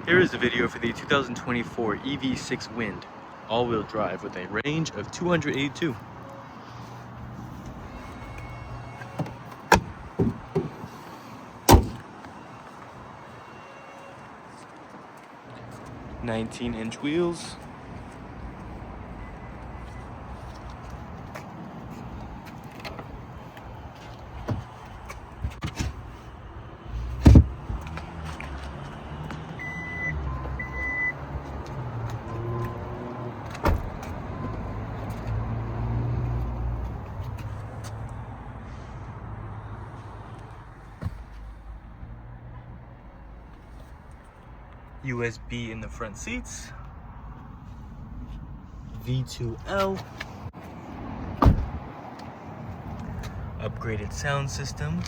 Here is a video for the 2024 EV6 Wind all-wheel drive with a range of 282. "19-inch wheels, USB in the front seats, V2L, upgraded sound system,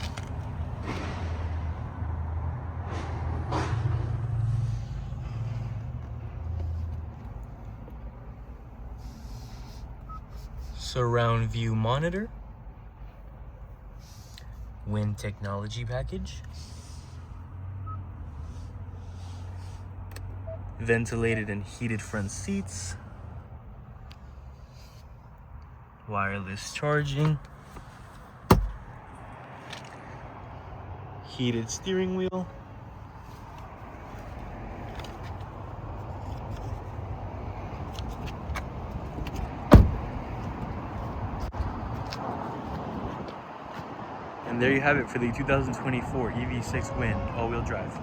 surround view monitor, wind technology package, ventilated and heated front seats, wireless charging, heated steering wheel, and there you have it for the 2024 EV6 Wind all-wheel drive.